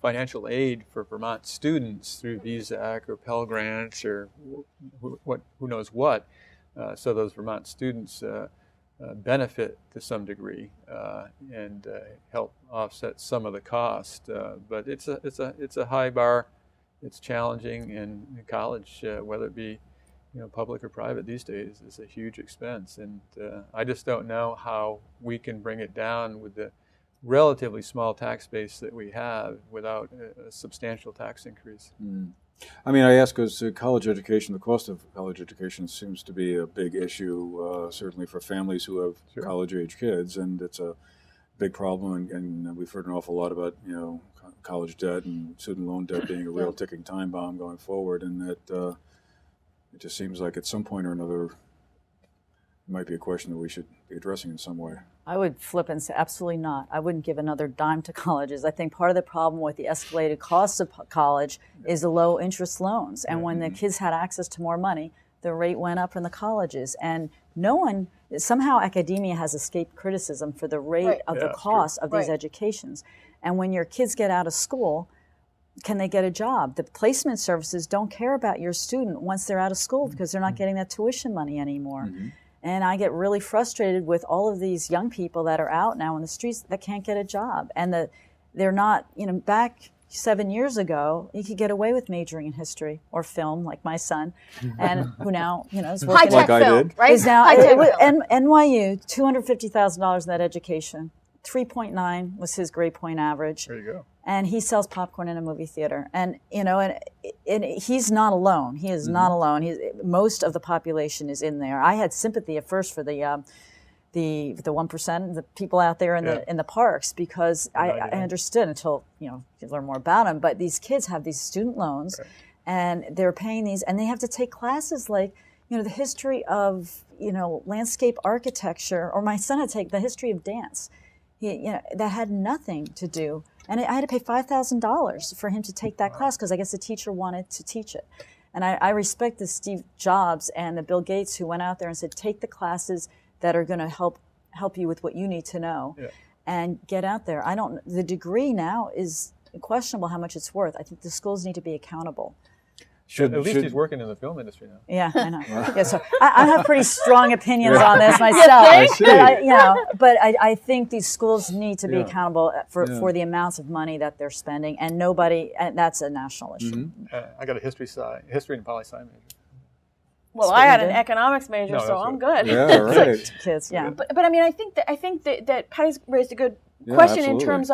financial aid for Vermont students through VISAC or Pell Grants or who knows what. So those Vermont students benefit to some degree and help offset some of the cost, but it's a high bar. It's challenging, and college, whether it be public or private these days, is a huge expense. And I just don't know how we can bring it down with the relatively small tax base that we have without a substantial tax increase. Mm. I mean, I ask because college education, the cost of college education seems to be a big issue, certainly for families who have college-age kids, and it's a big problem. And we've heard an awful lot about, college debt and student loan debt being a real ticking time bomb going forward, and that it just seems like at some point or another it might be a question that we should be addressing in some way. I would flip and say absolutely not. I wouldn't give another dime to colleges. I think part of the problem with the escalated costs of college is the low interest loans. And when the kids had access to more money, the rate went up in the colleges. And no one, somehow academia has escaped criticism for the rate of the cost of these educations. And when your kids get out of school, can they get a job? The placement services don't care about your student once they're out of school because they're not getting that tuition money anymore. And I get really frustrated with all of these young people that are out now in the streets that can't get a job. And they're not, back 7 years ago, you could get away with majoring in history or film, like my son, and who now, is working high-tech film, right? Is now High-tech NYU, $250,000 in that education. 3.9 was his grade point average. There you go. And he sells popcorn in a movie theater. And, and he's not alone. He is not alone. Most of the population is in there. I had sympathy at first for the 1%, the people out there in the parks, because I understood until, you learn more about them. But these kids have these student loans, and they're paying these, and they have to take classes like, the history of, landscape architecture, or my son had to take the history of dance. That had nothing to do. And I had to pay $5,000 for him to take that class because I guess the teacher wanted to teach it. And I respect the Steve Jobs and the Bill Gates who went out there and said, take the classes that are going to help you with what you need to know and get out there. The degree now is questionable how much it's worth. I think the schools need to be accountable. At least he's working in the film industry now. Yeah, I know. So I have pretty strong opinions on this myself. But I think these schools need to be accountable for the amounts of money that they're spending, and that's a national issue. I got a history and poli-sci major. Well, I had an economics major, so I'm good. Yeah, right. Kids, yeah. But I mean, I think that Patti's raised a good question in terms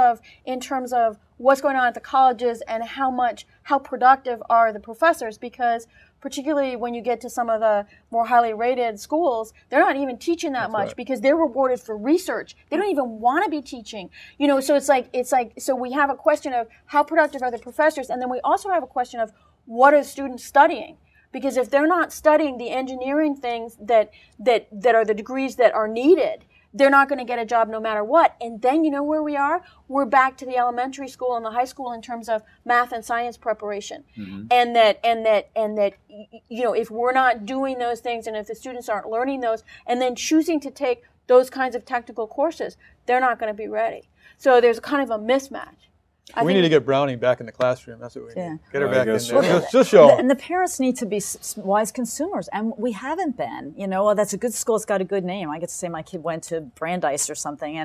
of what's going on at the colleges and how productive are the professors, because particularly when you get to some of the more highly rated schools, they're not even teaching that much because they're rewarded for research. They don't even want to be teaching. So it's like so we have a question of how productive are the professors, and then we also have a question of what are students studying? Because if they're not studying the engineering things that are the degrees that are needed, they're not going to get a job no matter what. And then you know where we are? We're back to the elementary school and the high school in terms of math and science preparation. And that if we're not doing those things, and if the students aren't learning those and then choosing to take those kinds of technical courses, they're not going to be ready. So there's kind of a mismatch. We need to get Browning back in the classroom. That's what we need. Get her back in so. there. Just show them. And the parents need to be wise consumers, and we haven't been. Well, that's a good school. It's got a good name. I get to say my kid went to Brandeis or something,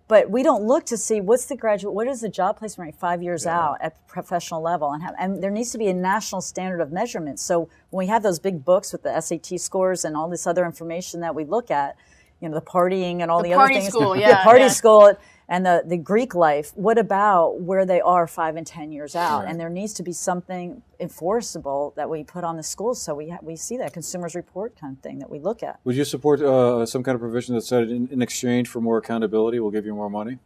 but we don't look to see what is the job placement rate 5 years out at professional level, and there needs to be a national standard of measurement. So when we have those big books with the SAT scores and all this other information that we look at, the partying and all the other things, the party school. And the Greek life, what about where they are 5 and 10 years out? Right. And there needs to be something enforceable that we put on the schools so we see that consumers report kind of thing that we look at. Would you support some kind of provision that said in exchange for more accountability, we'll give you more money?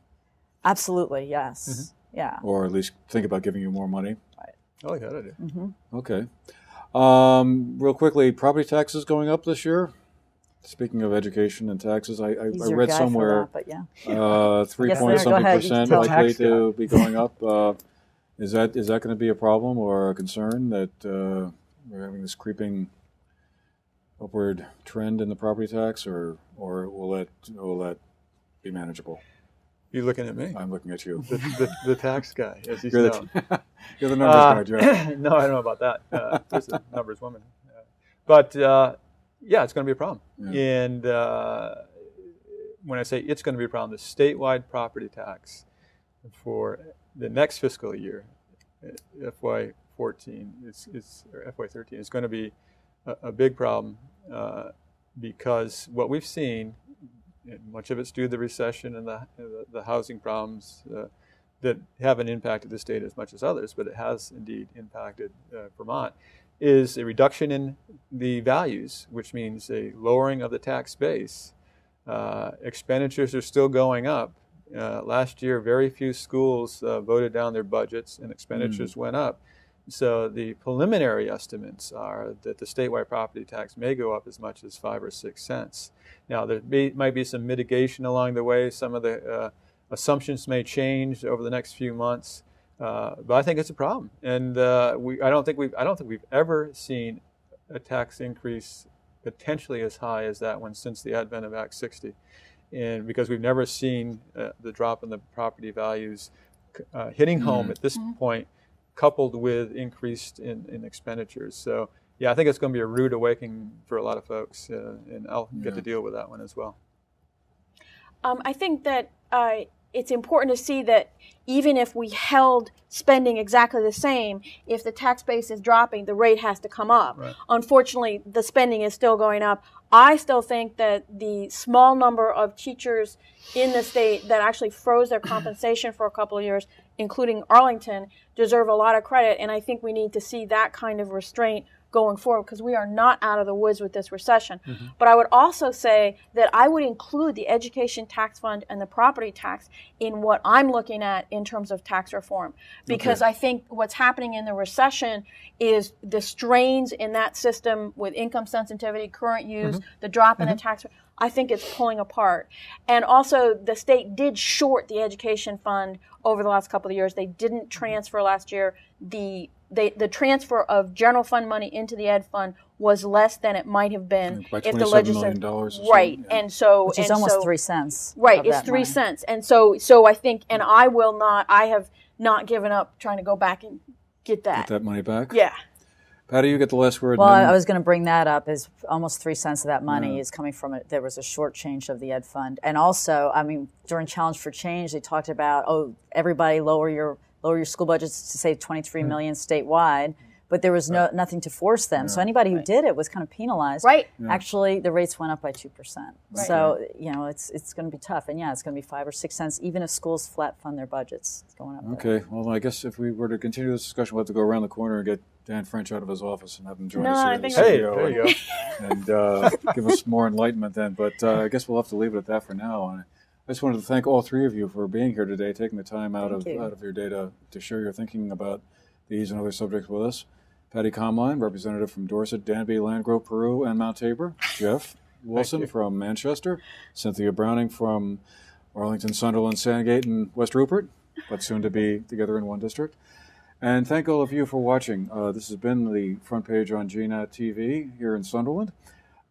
Absolutely, yes. Yeah. Or at least think about giving you more money. Right. I like that idea. Okay. Real quickly, property taxes going up this year? Speaking of education and taxes, I read somewhere 3-point-something% likely to be going up. Is that going to be a problem or a concern that we're having this creeping upward trend in the property tax, or will that be manageable? You're looking at me. I'm looking at you. The tax guy, as he's You're known. You're the numbers guy, Joe. No, I don't know about that. This is a numbers woman. But yeah, it's going to be a problem. Yeah. And when I say it's going to be a problem, the statewide property tax for the next fiscal year, FY14, or FY13, is going to be a big problem because what we've seen, and much of it's due to the recession and the housing problems that haven't impacted the state as much as others, but it has indeed impacted Vermont, is a reduction in the values, which means a lowering of the tax base. Expenditures are still going up. Last year, very few schools voted down their budgets and expenditures went up. So the preliminary estimates are that the statewide property tax may go up as much as 5 or 6 cents. Now, there might be some mitigation along the way. Some of the assumptions may change over the next few months. But I think it's a problem, and I don't think we've ever seen a tax increase potentially as high as that one since the advent of Act 60. And because we've never seen the drop in the property values hitting home at this point, coupled with increased in expenditures. So yeah, I think it's going to be a rude awakening for a lot of folks, and I'll get to deal with that one as well. I think that it's important to see that even if we held spending exactly the same, if the tax base is dropping, the rate has to come up. Right. Unfortunately, the spending is still going up. I still think that the small number of teachers in the state that actually froze their compensation for a couple of years, including Arlington, deserve a lot of credit, and I think we need to see that kind of restraint going forward because we are not out of the woods with this recession. But I would also say that I would include the education tax fund and the property tax in what I'm looking at in terms of tax reform, because I think what's happening in the recession is the strains in that system with income sensitivity, current use, the drop in the tax. I think it's pulling apart. And also the state did short the education fund over the last couple of years. They didn't transfer last year. The transfer of general fund money into the ed fund was less than it might have been by if the $27 million or so. right, Yeah. and so Which is and almost so, 3 cents. Right, of it's that 3 money. cents, and so I think, and I have not given up trying to go back and get Get that money back. Yeah. Patty, you get the last word. Well, and then- I was going to bring that up. Is almost 3 cents of that money is coming from it. There was a short change of the ed fund, and also, I mean, during Challenge for Change, they talked about everybody lower your school budgets to save 23 million statewide. But there was nothing to force them. So anybody who did it was kind of penalized. Right. Yeah. Actually, the rates went up by 2%. So, it's going to be tough. And yeah, it's going to be 5 or 6 cents, even if schools flat fund their budgets. It's going up. Okay. Well, I guess if we were to continue this discussion, we'll have to go around the corner and get Dan French out of his office and have him join us here. I in the think Hey, studio there you go. and give us more enlightenment then. But I guess we'll have to leave it at that for now. And I just wanted to thank all three of you for being here today, taking the time out of your day to share your thinking about these and other subjects with us. Patti Komline, representative from Dorset, Danby, Landgrove, Peru, and Mount Tabor. Jeff Wilson from Manchester. Cynthia Browning from Arlington, Sunderland, Sandgate, and West Rupert, but soon to be together in one district. And thank all of you for watching. This has been the front page on GNAT TV here in Sunderland.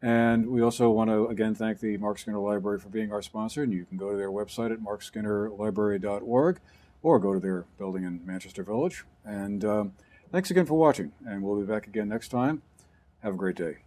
And we also want to, again, thank the Mark Skinner Library for being our sponsor. And you can go to their website at markskinnerlibrary.org or go to their building in Manchester Village. And thanks again for watching. And we'll be back again next time. Have a great day.